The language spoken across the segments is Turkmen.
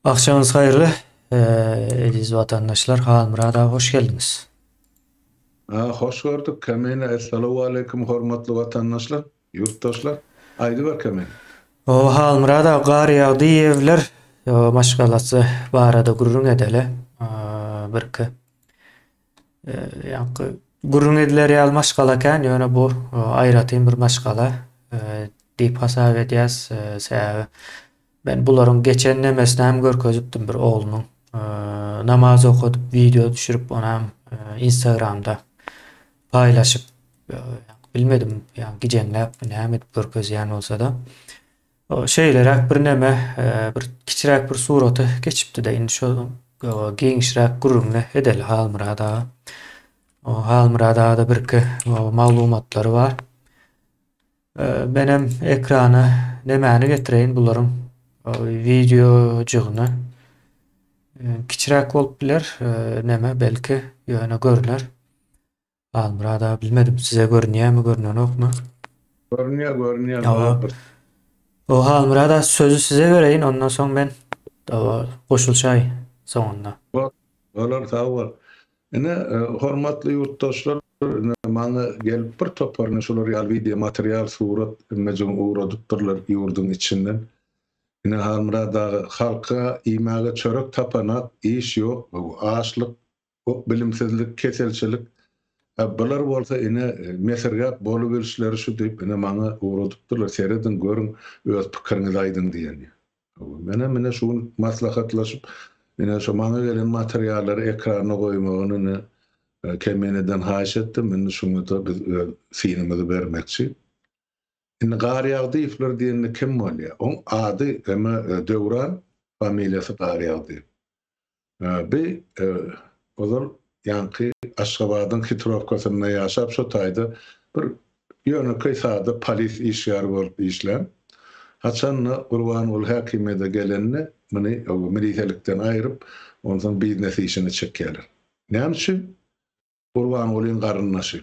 Akşamınız hayırlı. Aziz vatandaşlar, Kaan Murat'a hoş geldiniz. Hoş gördük. Kemine. Esselamu aleyküm hormatly vatandaşlar, yurttaşlar. Aýdy ber kemine. O Kaan Murat'a gar yağdı evler. O maşgalası barada gurrun edele. Birki. Yankı gurrun ediler yal maşgalaken ýöne bu aýratyn bir maşgala. Diýip hasap edýäs. Sebäbi ben bularyň geçen nemesini hem görkezipdim bir oglunyň. Namaz okudup video düşürüp onam Instagram'da paylaşıp bilmedim yani gijenläp näme edip görkezýän bolsa da o şeýlerek bir neme bir kiçirek bir suraty geçipdi-de indi şo geňişräk gurrunly edel Halmyrada. O Halmyrada da birki maglumatlary bar. Benem ekrana nemäni getireýin bularyň video jygyny kiçirek bolup biler, neme belki ýöne görüler. Almyrada bilmedim size görünýärmi görünen okmy? Görünýär. Aba. O Almyrada sözü size bereýin ondan soň ben goşulşaý soňunda. Olar sağ bol. Ine hormatly yurttaşlar, maňa gelip bir toparny şolar ýaly video material, surat, mejum uğradypdyrlar ýurdun içinden. Ine Halmyrada halka imäge çörek tapanak, iş ýok, açlyk, bilimsizlik, keselçilik. Bular bolsa ine mesergap bolup ölüşleri şu diýip ine maňa uğradypdyrlar. Seredin görüň öz pikiriňizi aýdyn diýen. Mene şu maslahatlaşyp ine şu maňa gelen materiallary ekrana goýmagyny kemeneden haýyş etdim. Mende şuňa da biz sinimizi bermekçi. Ine gary ýagdy ifler diýende kim bolýar? Oň ady eme Döwran, familiýasy gary ýagdy. Bir ozal ýanky Aşgabatyň Hitrovkasyna ýaşap şo taýda bir ýönekeý sada polis işgär bolup işlän. Haçan Gurban ul hakimede gelenni meni milisiýalikden aýryp ondan biznesi işini çekýärler. Näme üçin? Gurban ulyň garyndaşy.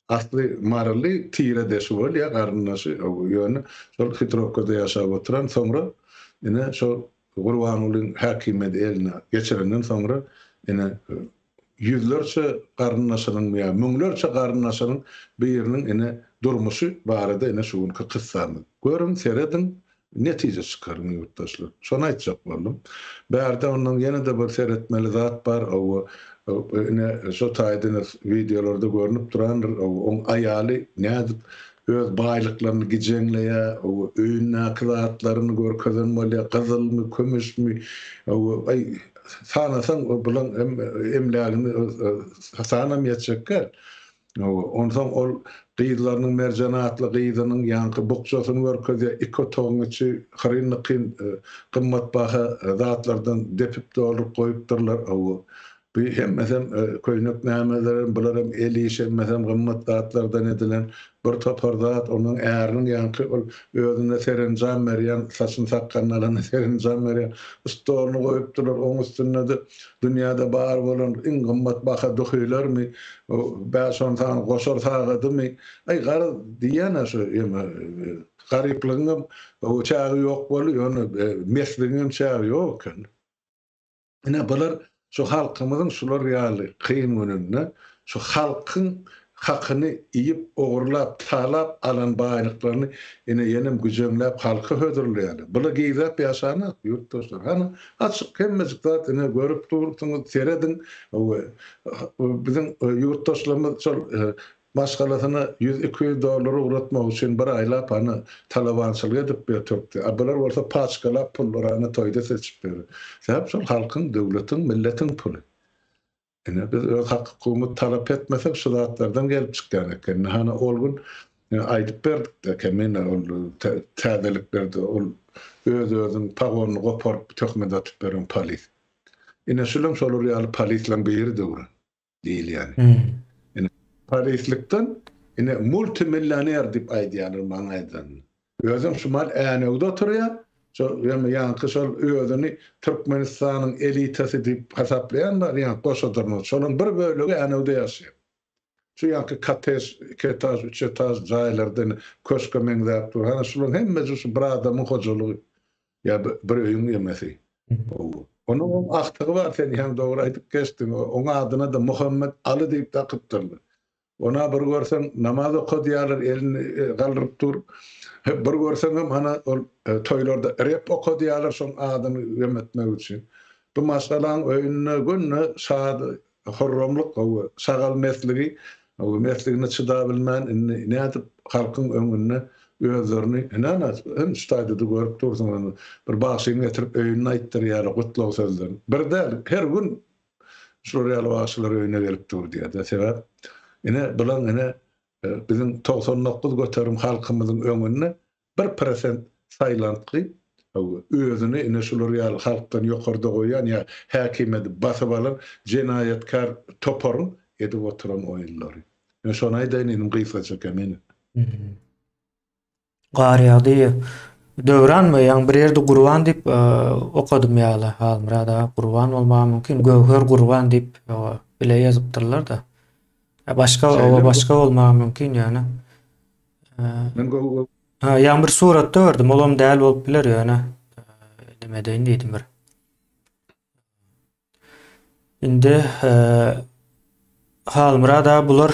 Asly marly tire deşi bolýar garyndaşy ýöne şol Hitrovkada ýaşap oturan soňra ine şol Gurban ulyň hakimede eline geçirenden soňra ine yüzlerce garyndaşynyň ýa müňlerce garyndaşynyň biriniň ine durmuşy barada ine şuňky kıssany. Görün seredin netije çykaryn ýurtdaşlar. Şonu aýtjak boldum. Bärde ondan ýene-de bir seretmeli zat bar. Ine şo taýda videolarda görünüp durandyr. Oň aýaly nädip öz baýlyklaryny gijenleýär, öýüne kıraatlaryny görkezen bolýar, gyzylmy, kömüşmi, sanasan bulan emlägini sanam ýetjekler. Ondan ol gyýdlarynyň merjanatly gyýdynyň ýanky bukçasyny görkezýär, iki toňçy hyrynykyn gymmatbaha zatlardan depip dolup goýupdyrlar. Bir hemmesem köýnek nämeler bular hem el işemesem gymmat zatlardan edilen bir topar zat onuň ääriniň ýanky özüne serenjam berýän, saçyny sakkanlaryna serenjam berýän stoluny goýupdylar. Oň üstünde de dünýäde bar bolan iň gymmat baha dohylarmy, bäşon tan goşar taýadymy, gara diýene şu garyplygyňam çagy ýok bolýar, meslegiňem çagy ýok. Ine bular şu halkymyzyň şular ýaly kyn gününde şu halkyň hakyny iýip ogurlap talap alan baýlyklaryny ine ýenem güjemläp halky hödürleýär. Bular giýzap ýaşany ýurtdaşlar. Hany açyk hemmejik zat ine görüp durupdyňyz seredin. Bizim ýurtdaşlarymyz şol maşgalasyna $100-200 uğratmak üçin bir aýlap hany talabançylyk edip ýetirdi. Bular bolsa paçkalap pullary toýda seçip berdi. Sebäp şol halkyň, döwletiň, milletiň puly. Ine biz öz hakykymyzy talap etmesek şu zatlardan gelip çykýan eken. Hany ol gün aýdyp berdik de kemen täzeliklerde ol özüň pagonyny goparyp tökmede atyp beren polis. Ine şolum şolar ýaly polisle bir döwran diýil ýani. Parislikden ine multimillioner dip aýdýarlar maňaýdan. Özüm şumal äňegde oturýar. Şo ýa-ni şol özüni Türkmenistanyň elitasy dip hasaplaýanlar, ýa goşadyrlar. Şonuň bir bölegi äňegde ýaşaýar. Şu ýa-ni ketaj, üç etaj jaýlardan köşke meňzäp dur. Hana şular hemmesi şu bir adamyň hojalygy. ya bir öýün ýemesi. Onun aktığı var, sen hem doğru aytıp geçtin. Ona adına da Muhammed Ali deyip takıptırdı. Ona bir görsen namaz okudiyalar elini kaldırıp dur. Bir görsen hem ana toylarda rap okudiyalar son adını yemetmek için. Bu masalan öýünne günne saat horramlyk o sagal mesligi o mesligini çıda bilmän nädip halkyň öňünde özlerini hem stadyada görüp dursan bir başyny getirip öýünde aýtdyrýar gutlaw sözlerini. Bir de her gün şu real başlar öýüne gelip dur diýär. Sebäp bulan bizim 99 göterim halkymyzyň öňünde 1% saýlandy özüni şol real halkdan ýokarda goýan ýa häkimet basyp alan jenaýatkar toporun edip oturan oýunlary. Şonu aýdaýyn inem gysgaça kemen. Garyady döwranmy ýa bir ýerde Gurban diýip okadym ýaly halmyrada Gurban bolmagy mümkin Gowher Gurban diýip bile ýazypdyrlar da. Başka bolmagy mümkin ýani. Men Ýa bir suratda gördüm, olam däl bolup biler ýani. Nime deýin diýdim bir. Indi halmyrada bular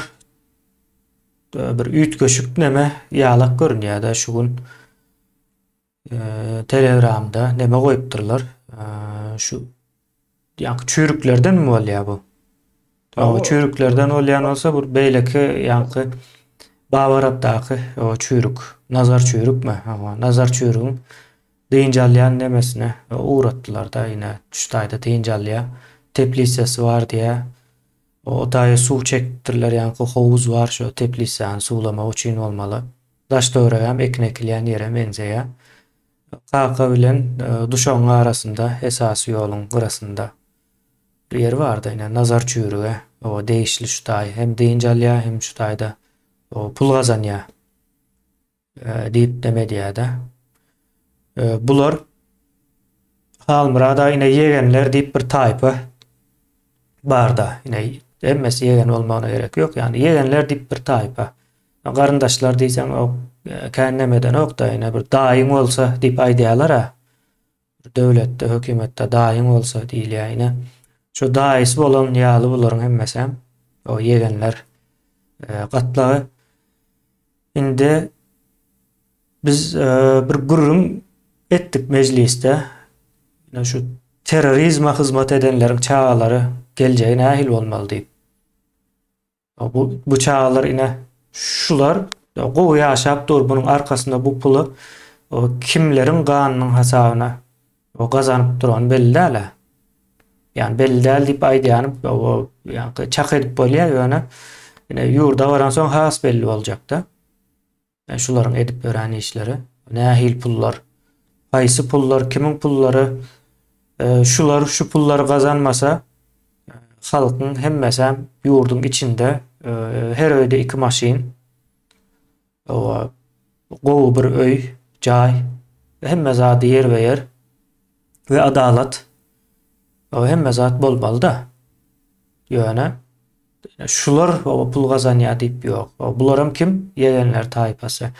bir üýtgeşik neme ýalak görünýär da şu gün Telegramda neme goýupdyrlar. Şu ýa çürüklerden mi bolýar bu? O çürüklerden bolýan bolsa bu beýleki ýa Bawarapdaky o çürük, nazar çürükmi? Nazar çürüğün deýinjalýan nemesine uğratdylar da ýine şuýda deýinjalýa teplisesi var diýe. O daýy suw çekdirler ýa-ni howuz var şu teplisany suwlama üçin bolmaly. Daş döwregem eknekilýän ýere menzeýär. Kaka bilen duşoň arasynda esasy ýoluň gyrasynda bir yer bar da ýene nazar çürüge o deýişli şuýda hem deýinjalýa hem şuýda o pul gazanýa diýip demedýär da. Bular halmyrada ýene ýegenler diýip bir taýpa bar da. Ýene emmesi ýegen bolmagyna gerek ýok. Ýani ýegenler diýip bir taýpa. Garyndaşlar diýsen o känemeden ok da ýene bir daýyň bolsa diýip aýdýarlar ha. Döwletde, hökümetde daýyň bolsa diýilýär ýene. Şu daýysy bolan ýaly bularyň hemmesi o ýegenler gatlagy. Indi biz bir gurrun etdik mecliste. Ýa şu terrorizme hyzmat edenleriň çağalary geljegi nähil bolmaly diýip. Bu çağalar ine şular gowy ýaşap dur bunyň arkasynda bu pulu o kimleriň ganynyň hasabyna o gazanyp duran belli däl. Yani belli däl diýip aýdýanyp o ýa çak edip bolýar ýöne ine ýurda baran soň has belli boljak da. Şularyň edip berän işleri nähil pullar, haýsy pullar, kimiň pullary şular şu pullary gazanmasa halkyň hemmesi ýurdun içinde her öýde 2 maşin o gowy bir öý, jaý hemme zady yer we yer we adalat o hemme zat bolmaly da. Ýöne şular o pul gazanýar diýip ýok. Bularam kim? Ýegenler taýpasy.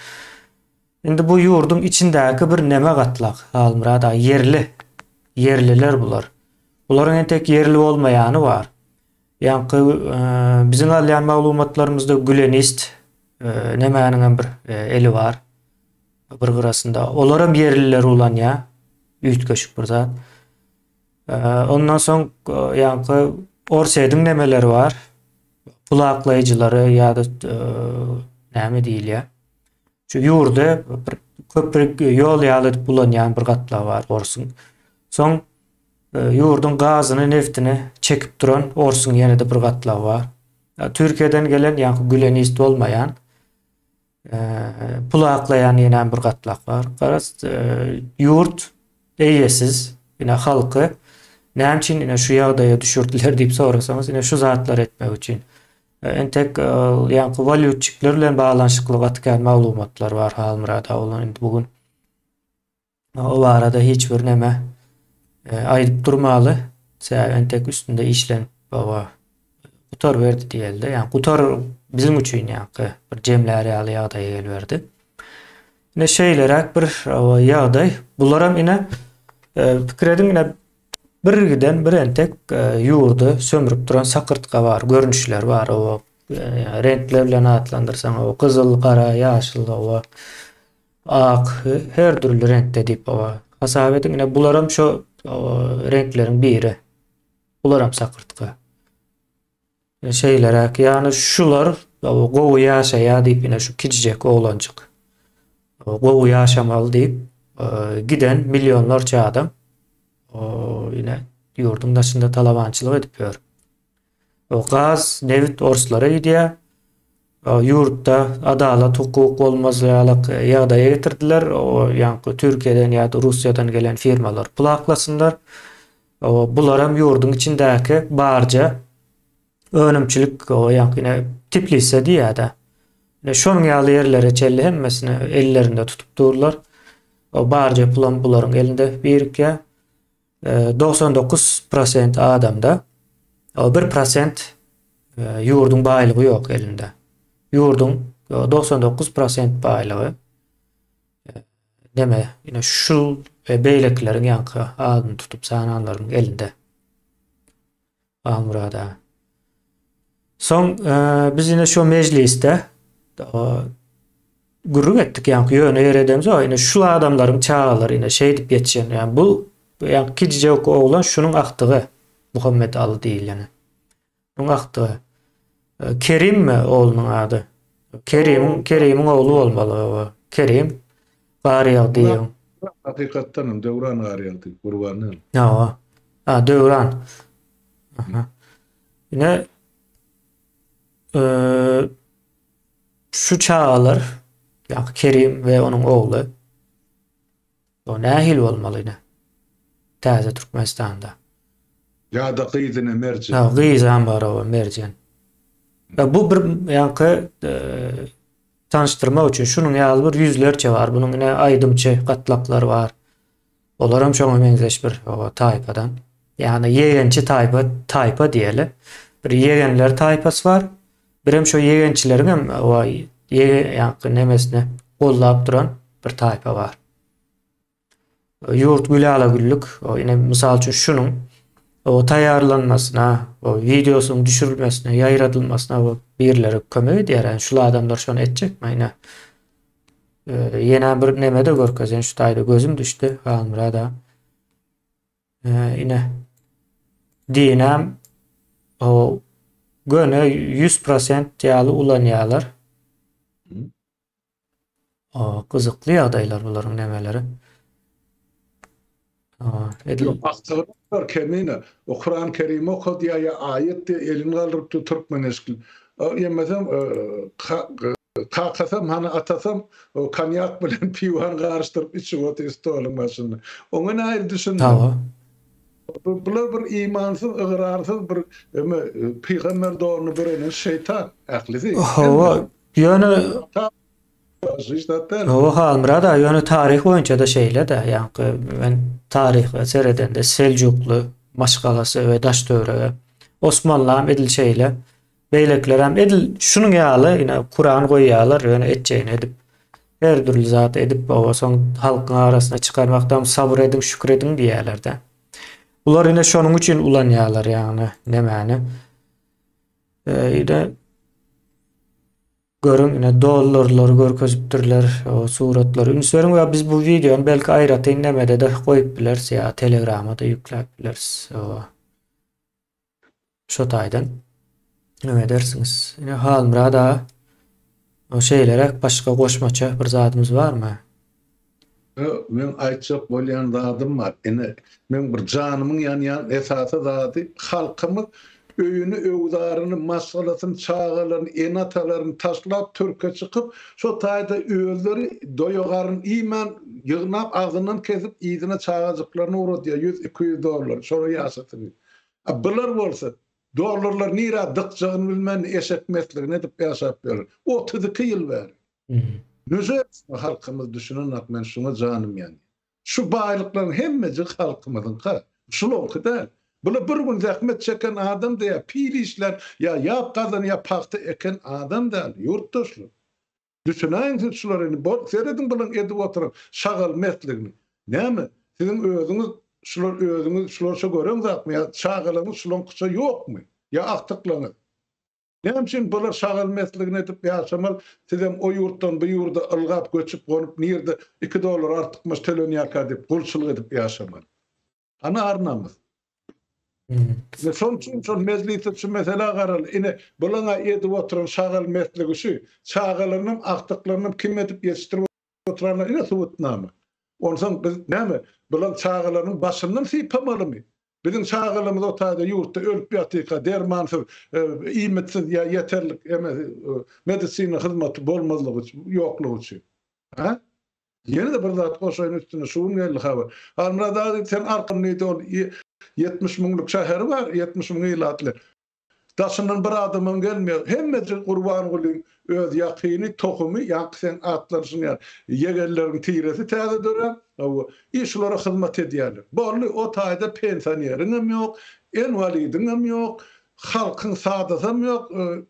Indi bu ýurdun içindäki bir neme gatlak halmyrada yerliler bular. Bularyň tek yerli bolmaýany bar. Ýa-ni biziň alýan maglumatlarymyzda gülenist nemäniň bir eli bar. Bir gyrasynda olaram yerliler ulanýar. Üýtgeşik bir zat. Ondan soň ýa-ni orseýdiň nemeleri bar. Pul aklaýjylary ýa-da näme diýilýär? Şu ýurda bir köprik ýol ýaly bulanýan bir gatla bar orsun. Soň ýurdun gazyny, neftini çekip duran orsun ýene-de bir gatla bar. Türkiýeden gelen ýa-ni gülenist bolmaýan pul aklaýan ýene bir gatlak bar. Garas ýurt eýesiz, ýene halky näme üçin ýene şu ýagdaýa düşürdiler diýip sorasaňyz ýene şu zatlar etmek üçin. Entek ýa-ni valyutçyklar bilen baglanyşykly gatkan maglumatlar bar halmyrada olan indi bugün o arada hiç bir neme aýdyp durmaly. Entek üstünde işlen baba gutar berdi diýildi. Ýa-ni gutar bizim üçin ýa-ni bir jemläri ýaly ýagdaýa gelberdi. ne şeylerek bir ýagdaý. Bularam ine pikirediň ine bir giden bir entek ýurdu sömürüp duran sakırtka var, görnüşler var. O renkler bilen atlandyrsaň o kızıl, kara, ýaşyl, o ak, her türlü renkde diýip o hasap ediň ine bularam şo renkleriň biri. Bularam sakırtka. Şeylerek yani şular gowy ýaşaýa diýip ine şu kiçijek oglanjyk. Gowy ýaşamaly diýip giden milyonlarça adam ine ýurdun daşynda talabançylyk edip ýör. O gaz, nevit orslary diýe ýurtda adalat, hukuk bolmazlyk ýagdaýa getirdiler. O ýa-ni Türkiýeden ýa-da Russiýadan gelen firmalar pulaklasynlar. Bular hem ýurdun içindäki barja önümçilik ýa-ni tiplise diýär-de. Şonuň ýaly ýerlere çelli hemmesini ellerinde tutup durlar. O barja pulan bularyň elinde birikýär. 99% adamda o 1% ýurdun baýlygy ýok elinde. Ýurdun 99% baýlygy deme ine şul ve beýlekleriň ýanky adyny tutup sananlaryň elinde. Amrada. Soň biz ine şu mejlisde gurrun etdik ýanky ýöne ýeredemiz o ine şu adamlaryň çağalary ine şey dip geçen ýani bu ýa-ni kiçijek oglan şunuň aktygy Muhammed Ali diýil ýani. Şunuň aktygy. Kerim mi oğlunyň ady? Kerim'in oğlu bolmaly o. Kerim Garyag diýen. Hakykatdan Döwran Garyag diýip Gurbanyň. Döwran. Ine şu çağalar ýa-ni Kerim we onuň ogly o nähil bolmaly ine. Täze Türkmenistanda. Ya da Gyzyny Merjen. Gyzan bar o Merjen. Bu bir ýanky tanıştırma üçin şunun ýaly bir yüzlerçe var. Bunun ine aýdymçy gatlaklary var. Olar hem şoňa benzeş bir taýpadan. Ýani ýegençi taýpa diýeli. Bir ýegenler taýpasy var. Bir hem şo ýegençileriň hem o ýanky nemesini gollap duran bir taýpa var. Ýurt gülala güllük o ine mysal üçin şunun o taýýarlanmasyna, o videosynyň düşürilmesine, ýaýradylmasyna o birleri kömek edýär. Şol adamlar şonu etjekmi ine? Ýene bir nemede görkezen şu taýda gözüm düşdi. Almyrada. Ine dinam o göne 100% ýaly ulanýarlar. O gyzykly ýagdaýlar bularyň nemeleri. Aktarlar kemine o Kur'an-ı Kerim okudy ýa ayet elini galyp Türkmen eskil. Ýemesem kakasam hana atasam o konyak bilen piwan garşdyryp içip oturup başyny. Oňa näir düşündi? Bular bir imansyz, ıgrarsız bir peygamber doğrunu birenin şeytan aklyzy. Ýöne Almyrada ýöne tarih boýunça da şeýle de ýanky men tarih seredende Seljuklu Maşgalasy we Daşdöwre Osmanlı hem edil şeýle beýlekler hem edil şunuň ýaly ine Kur'an goýýarlar ýöne etjeğini edip her türlü zat edip o soň halkyň arasyna çykarmakdan sabr edin, şükür edin diýerler-de. Bular ine şonuň üçin ulanýarlar ýani nemäni. Ine görün ine dollarlar görkezipdirler, o suratlary ünseriň we biz bu videony belki aýraty nemede de goýup bilersiz ýa Telegram'a da ýükläp bilersiz. Şo taýdan näme dersiňiz? Ine halmyrada o şeýlerek başga goşmaça bir zatymyz barmy? Men aýtjak bolýan zadym bar. Ine men bir janymyň ýan esasy zaty halkymyz öýünü, öwdaryny, masalasyny, çağalaryny, enatalaryny taşlap türke çykyp, şo taýda özleri doýagaryn iman ýygnap agynyň kesip ýygyna çağajyklaryny uratýar $100-200. Şonu ýaşatyr. Bular bolsa dollarlar nira dıkjagyny bilmän eşekmesligini edip ýaşap ber. 32 ýyl bäri. Nöje halkymyz düşünen men şuna janym ýani. Şu baýlyklaryň hemmesi halkymyzyň ka. Şular da Bula bir gün zahmet çeken adam da ya pil işler ya yap kazan ya pahtı eken adam da yurttaşlı. Düşünäň şular bol seredin bilen edip oturan şagal metligini. Näme? Sizin özüňiz şular görüň zatmy ya şagalyňyz şulança ýokmy? Ya aktyklaňyz. Näme üçin bular şagal metligini edip ýaşamal? Sizem o ýurtdan bu ýurda ılgap göçüp gonyp nirde $2 artykmyş telefon ýakar dip gulçylyk edip ýaşamal. Ana arnamyz. Ve son için son meclisi şu mesela garal. Ine bulana edip oturan şagal metligi şu. Şagalarının aktıklarının kim edip yetiştirip oturanlar ine subutnama. Ondan biz näme? Bulan şagalarının başından sipamalı mı? Bizim şagalımız otayda yurtta ölüp yatyka dermansız, iýmetsiz ya yeterlik medisina hyzmaty bolmazlygy ýoklugy üçin. Ha? Yine de bir zat koşayın üstüne şuun geldi haber. Anrada sen arkamnıydı ol 70 miňlik şäher var, 70 miň ýylatlar. Daşından bir adamın gelmiyor. Hemmeti Qurban Gulyň öz ýakyny tohumy ýa sen atlarsın ýa ýegerleriň tiresi täze dören. Işlara hyzmat edýärler. Bolly o taýda pensionieriňem ýok, enwalidiňem ýok, halkyň sadasam ýok,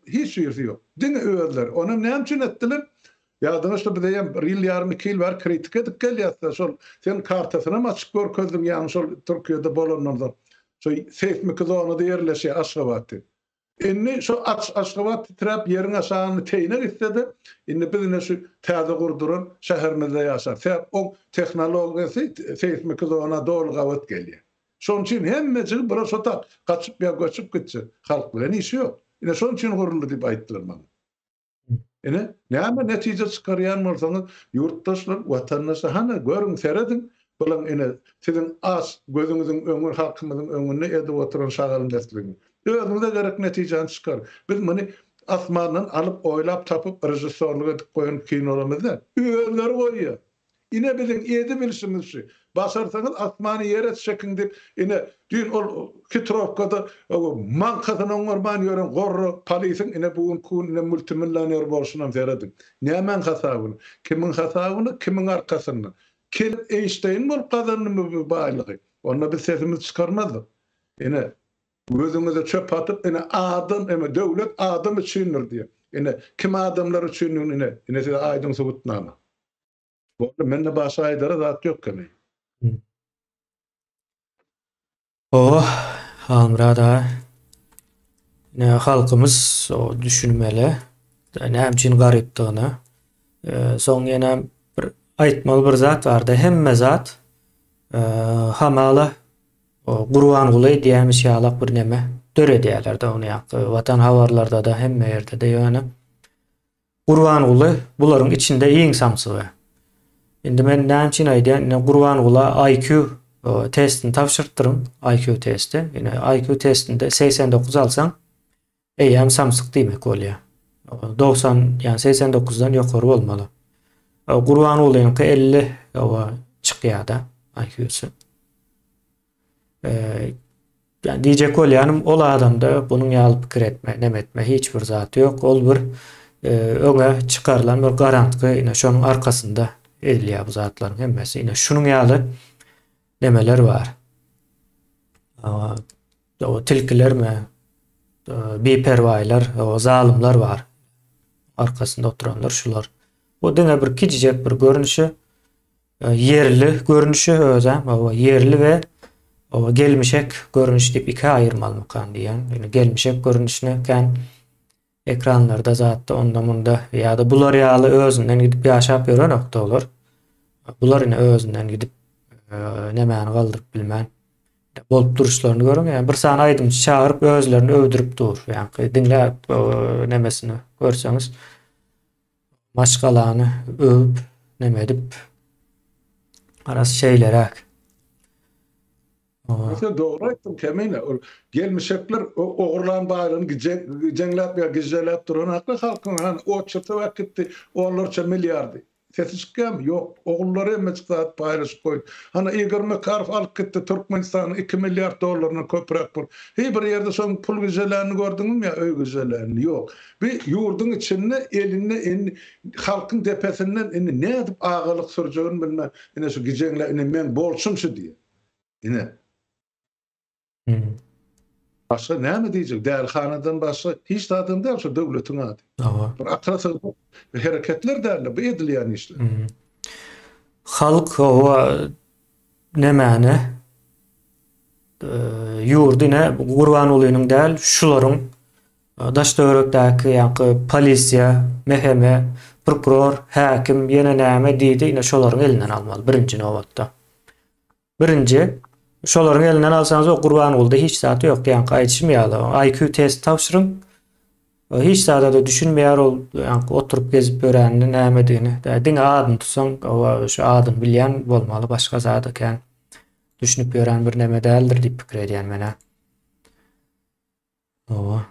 hiç ýersi ýok. Diňe özler. Onu näme üçin etdiler? Ýadyňyzda bir diýen 1 ýyl ýarmy 2 ýyl bar kritik edip gelýär. Şol sen kartasyna açyk görkezdim ýa-ni şol Türkiýede bolanlardan. Şo seýsmik zonada ýerleşýär Aşgabatda. Inni şu Aşgabat titrap ýeriň aşagyny teýne gitdi. Inni bizne şu täze gurduran şäherimizde ýaşar. Sebäp o tehnologiýasy seýsmik zona dolgawat gelýär. Şoň üçin hemmesi bir şota gaçyp ýa göçüp gitse halk bilen işi ýok. Ine şoň üçin guruldy diýip aýtdylar maňa. Ine näme netije çykarýan bolsaňyz ýurtdaşlar, watandaşlar hana görüň seredin. Bulan ine sizin az gözüňiziň öňür halkymyzyň öňünde edip oturan şagalyň desligini. Özüňize gerek netijeni çykar. Biz muny asmandan alyp oýlap tapyp rejissörlük edip goýan kinolarymyzda öňleri goýýar. Ine biziň edi bilişimiz şu. Basarsaňyz asmany ýere çekin dip ine dün ol Kitrovkada mankadan oňarman ýören gorry polisiň ine bugün kun ine multimillioner bolşunam seredin. Nämen hasabyny? Kimiň hasabyny, kimiň arkasyny? Kelip Einstein bolup kazandymy bu baýlygy? Onda biz sesimiz çykarmadyk. Ine gözüňize çöp atyp ine adam eme döwlet adam üçindir diýe. Ine kim adamlar üçin ine size aýdyň subutnama. Bu mende başa aýdara zat ýok kene. Hamrada ne halkımız o düşünmeli. Näme üçin garypdygyny. Soň ýene bir aýtmaly bir zat bardy. Hemme zat hamala Qurban Guly diýämiş ýalak bir neme döre diýerler de onu ýa watan habarlarda da hemme ýerde de ýöne. Qurban Guly bularyň içinde iň samsygy. Indi men näme üçin aýdýan Qurban Guly IQ testini tapşyrtdyrym, IQ testi. Ine IQ testinde 89 alsaň eýem samsyk diýmek bolýar. 90 ýani 89-dan ýokary bolmaly. Qurban Gulyňky 50 çykýar-da IQ-sy. Yani diyecek bolýanym ol adamda bunyň ýaly pikir etme, nemetme hiç bir zaty ýok. Ol bir öňe çykarylan bir garantky, ine şonuň arkasynda edilýär bu zatlaryň hemmesi. Ine şunuň ýaly nemeler bar. O tilkilerme, beperwaýlar, o zalymlar bar. Arkasynda oturanlar şular. O diňe bir kicijek bir görünüşi, yerli görünüşi özem, o yerli we o gelmişek görünüş diýip iki aýyrmalmykan diýen. Yani gelmişek görünüşine kan ekranlarda zatda onda munda ýa-da bular ýaly özünden gidip ýaşap ýören nokta olur. Bular ine özünden gidip nemäni galdyryp bilmän bolup duruşlaryny görüň. Yani bir sana aýdymçy çağırıp özlerini övdürüp dur. Yani diňläp nemesini görseňiz maşgalany övüp neme edip arasy şeýlerek. Mesela doğru aýtdym kemine. Gelmişekler oğurlan baýryny jeňläp ýa gizelläp duran hakly halkyň o çyrta wakitde onlarça milliardy. Sesi çıkýan ýok. Oğullary meçkat paýlaşyp goýdy. Hana Igor Makarov alyp gitdi Türkmenistanyň $2 milyard dollaryny köprek bol. Bir ýerde şoň pul güzellärini gördüňmi ýa öý güzellärini? Ýok. Bir ýurduň içinde elinde halkyň tepesinden ne edip agalyk sürjegini bilmän. Ine şu gijeňler men bolşum şu diýe. Ine Başga näme diýjek? Dälhanadan başga hiç adam däl şu döwletiň ady. Aba. Bir atrasy hereketler däl bu edilýän işler. Halk o nämäne yurdine Gurban Ulynyň däl şularyň Daşdöwrekdäki ýa-ni polisiýa, meheme, prokuror, häkim ýene näme diýdi, ine şolaryň elinden almaly birinji nowatda. Birinji şolaryň elinden alsaňyz o Gurban Ulda hiç zaty ýok diýen gaýtşymýarlar. IQ test tapşyryň. Hiç zada da düşünmeýär ol, ýa-ni oturup gezip göränini näme diýeni. Diňe adyn tutsaň, şu adyn bilýän bolmaly, başga zada ekän. Düşünüp görän bir näme däldir diýip pikir edýän mene. Owa.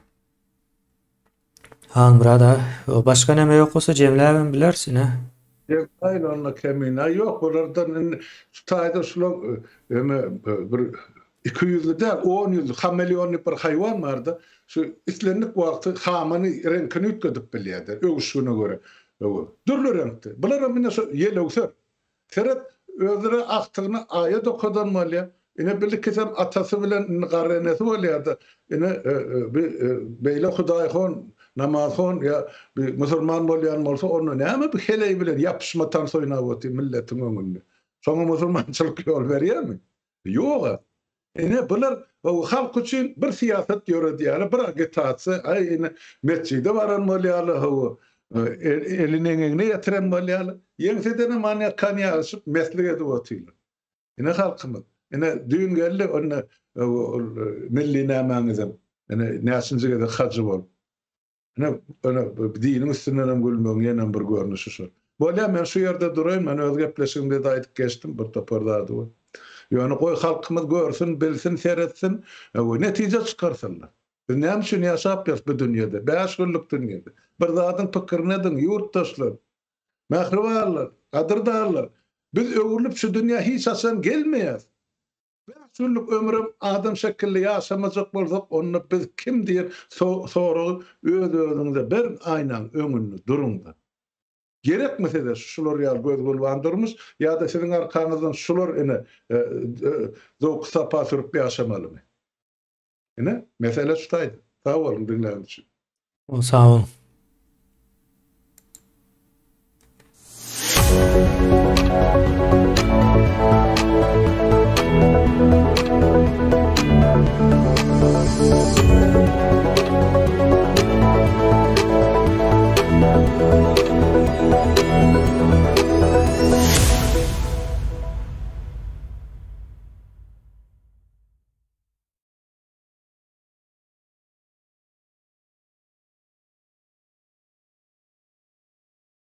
Han burada başka näme ýoksa jemläbem bilersin ha. Aynen onunla kemine yok. Oralardan tutayda şular bir 200'lü değil 10 yüzlü kamelyonlu bir hayvan vardı. Şu islenlik vakti hamanı renkini ütkedip biliydi. Öğüşüne göre. Dürlü renkti. Bunlar amine yel öğüsür. Seret özüre aktığını ayet okudan malya. Yine birlikte atası bilen garenesi olaydı. Yine beyle hudayhon namazhon ya bir Müslüman bolýan bolsa onu näme bir heleý bilen yapışmatan soýnap oty milletiň öňünde. Soňa musulmançylyk ýol berýärmi? Ýok. Bular o halk üçin bir siýasat ýöredýär, bir agitatsiýa, aýyny mesçide baran bolýarlar, elini eňine ýetiren bolýarlar. Ýeňseden manya kanya aşyp meslik edip otyrlar. Halkymyz, düýün geldi onu milli nämäňizem, näçinjige de hajy bol. Dinin üstünden gülmöň ýene bir görnüşi şu. Bolýar men şu ýerde duraýyn, men öz gepleşigimde de aýdyp geçdim, bir toparlady bu. Ýöne goý halkymyz görsün, bilsin, seretsin, netije çykarsynlar. Biz näme üçin ýaşap ýaş bu dünýede, 5 günlük dünýede. Bir zadyň pikirini edin, ýurtdaşlar, mähribarlar, gadyrdarlar. Biz öwürlüp şu dünýä hiç asan gelmeýär. 5 günlük ömrüm adam şekilli ýaşamajak bolsak, onu biz kim diýer soragy öz-özüňize bir aýnan öňünde durunda. Gerekmese de şular ýa göz gulwandyrmyş ýa-da siziň arkaňyzdan şular zowk sapa sürüp ýaşamalymy? Mesele şutaýdy. Sag bolun dinleýän üçin. Sağ ol.